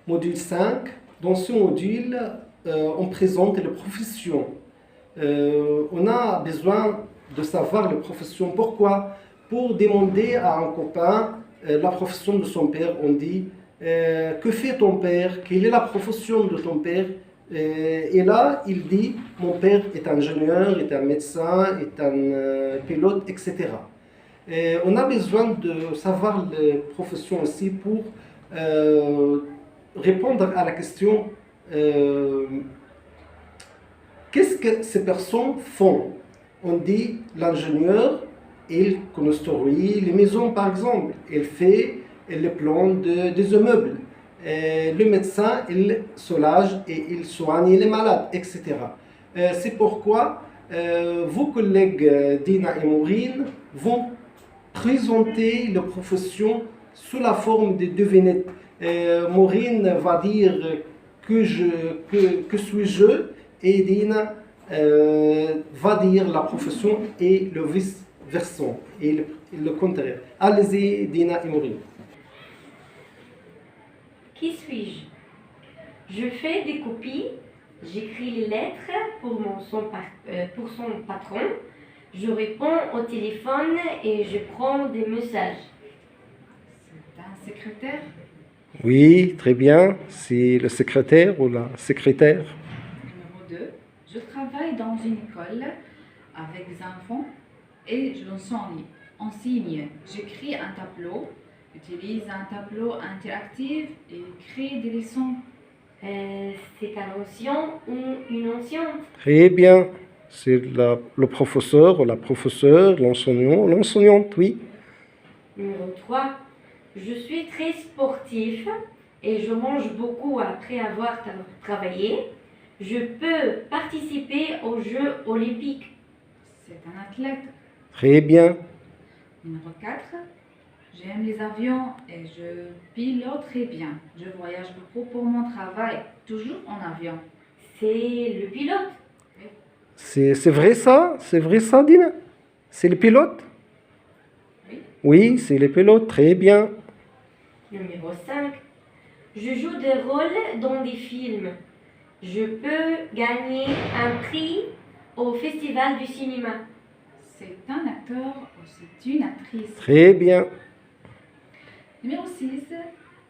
module 5. Dans ce module, on présente les professions. On a besoin de savoir les professions. Pourquoi? Pour demander à un copain la profession de son père. On dit que fait ton père? Quelle est la profession de ton père? Et là, il dit mon père est ingénieur, est un médecin, est un pilote, etc. On a besoin de savoir les professions aussi pour répondre à la question qu'est-ce que ces personnes font? On dit l'ingénieur, il construit les maisons par exemple, il fait les plans des immeubles. Le médecin, il soulage et il soigne les malades, etc. C'est pourquoi vos collègues Dina et Maureen vont présenter les professions sous la forme de devinettes. Maureen va dire que suis-je et Dina va dire la profession et le vice-versa et le contraire. Allez-y, Dina et Maureen. Qui suis-je? Je fais des copies, j'écris les lettres pour son patron, je réponds au téléphone et je prends des messages. C'est un secrétaire? Oui, très bien. C'est le secrétaire ou la secrétaire. Numéro 2. Je travaille dans une école avec des enfants et je enseigne. J'écris un tableau, j'utilise un tableau interactif et crée des leçons. C'est un ancien ou une ancienne? Très bien. C'est le professeur ou la professeure, l'enseignant, l'enseignante, oui. Numéro 3. Je suis très sportif et je mange beaucoup après avoir travaillé. Je peux participer aux Jeux olympiques. C'est un athlète. Très bien. Numéro 4. J'aime les avions et je pilote très bien. Je voyage beaucoup pour mon travail, toujours en avion. C'est le pilote. C'est vrai ça? C'est vrai ça, Dina? C'est le pilote? Oui. Oui, c'est le pilote. Très bien. Numéro 5. Je joue des rôles dans des films. Je peux gagner un prix au Festival du cinéma. C'est un acteur ou c'est une actrice. Très bien. Numéro 6.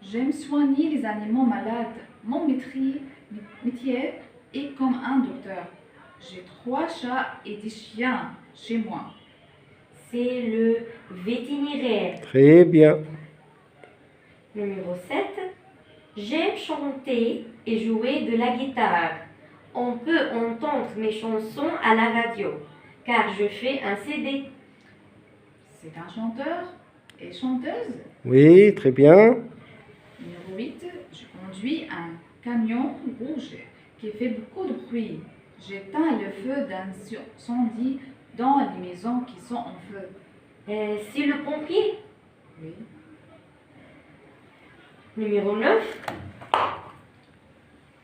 J'aime soigner les animaux malades. Mon métier est comme un docteur. J'ai 3 chats et des chiens chez moi. C'est le vétérinaire. Très bien. Numéro 7. J'aime chanter et jouer de la guitare. On peut entendre mes chansons à la radio, car je fais un CD. C'est un chanteur et chanteuse. Oui, très bien. Numéro 8. Je conduis un camion rouge qui fait beaucoup de bruit. J'éteins le feu d'incendie dans les maisons qui sont en feu. C'est le pompier. Oui. Numéro 9.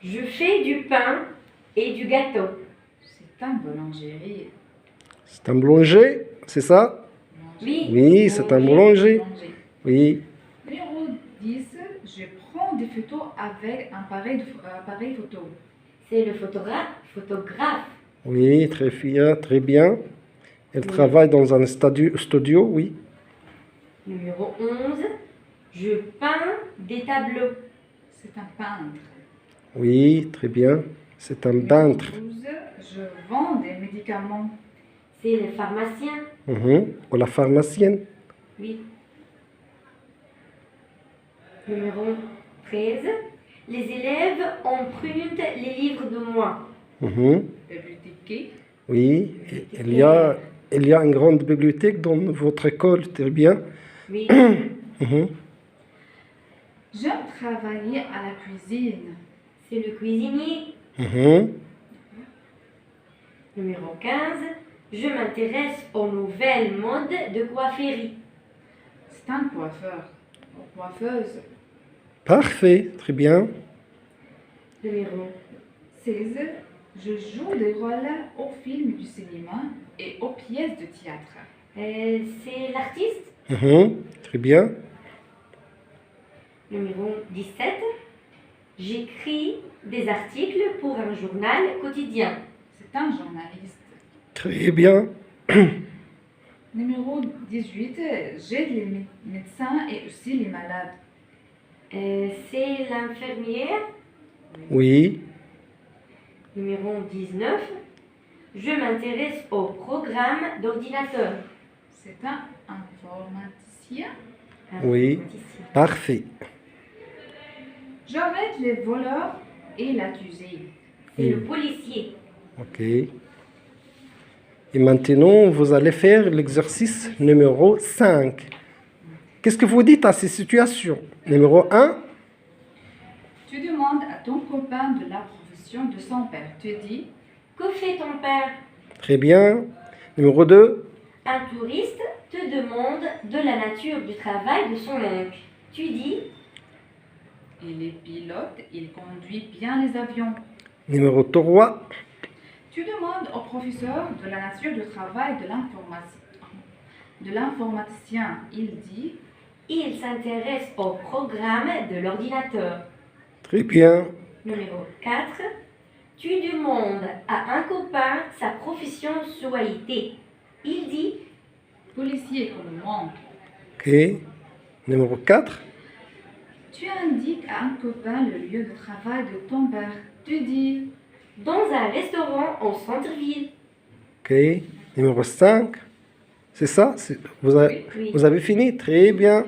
Je fais du pain et du gâteau. C'est un boulangerie. C'est un boulanger, c'est ça? Oui. Oui, c'est un boulanger. Oui. Numéro 10. Je prends des photos avec un appareil photo. C'est le photographe. Oui, très bien, très bien. Elle travaille dans un studio, oui. Numéro 11. Je peins des tableaux. C'est un peintre. Oui, très bien. C'est un peintre. Numéro 12. Je vends des médicaments. C'est le pharmacien. Ou la pharmacienne. Oui. Numéro 13. Les élèves empruntent les livres de moi. Bibliothécaire. Oui, il y a une grande bibliothèque dans votre école, très bien. Oui. J'aime travailler à la cuisine. C'est le cuisinier. Numéro 15. Je m'intéresse aux nouvelles modes de coifferie. C'est un coiffeur ou coiffeuse. Parfait, très bien. Numéro 16. Je joue des rôles aux films du cinéma et aux pièces de théâtre. c'est l'artiste. Très bien. Numéro 17. J'écris des articles pour un journal quotidien. C'est un journaliste. Très bien. Numéro 18, j'aide les médecins et aussi les malades. C'est l'infirmière. Oui. Numéro 19. Je m'intéresse au programme d'ordinateur. C'est un informaticien. Oui. Informaticien. Parfait. J'arrête les voleurs et l'accusé. C'est le policier. Ok. Et maintenant, vous allez faire l'exercice numéro 5. Qu'est-ce que vous dites à ces situations? Numéro 1. Tu demandes à ton copain de la profession de son père. Tu dis, Que fait ton père? Très bien. Numéro 2. Un touriste te demande de la nature du travail de son oncle. Tu dis, il est pilote, il conduit bien les avions. Numéro 3. Tu demandes au professeur de la nature du travail de l'informaticien. Il dit, il s'intéresse au programme de l'ordinateur. Très bien. Numéro 4. Tu demandes à un copain sa profession souhaitée. Il dit, policier comme moi. Ok. Numéro 4. Tu indiques à un copain le lieu de travail de ton père. Tu dis, dans un restaurant au centre-ville. Ok. Numéro 5. C'est ça? Vous avez, Oui. vous avez fini? Très bien.